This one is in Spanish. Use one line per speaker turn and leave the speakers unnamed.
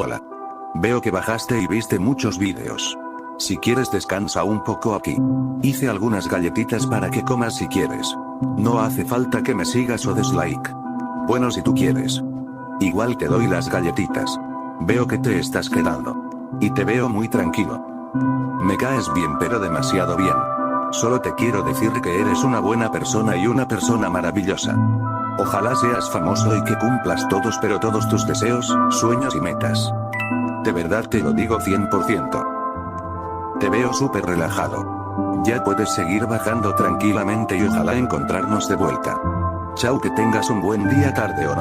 Hola. Veo que bajaste y viste muchos vídeos. Si quieres descansa un poco aquí. Hice algunas galletitas para que comas si quieres. No hace falta que me sigas o des like. Bueno, si tú quieres. Igual te doy las galletitas. Veo que te estás quedando. Y te veo muy tranquilo. Me caes bien, pero demasiado bien. Solo te quiero decir que eres una buena persona y una persona maravillosa. Ojalá seas famoso y que cumplas todos tus deseos, sueños y metas. De verdad te lo digo 100%. Te veo súper relajado. Ya puedes seguir bajando tranquilamente y ojalá encontrarnos de vuelta. Chao, que tengas un buen día, tarde o noche.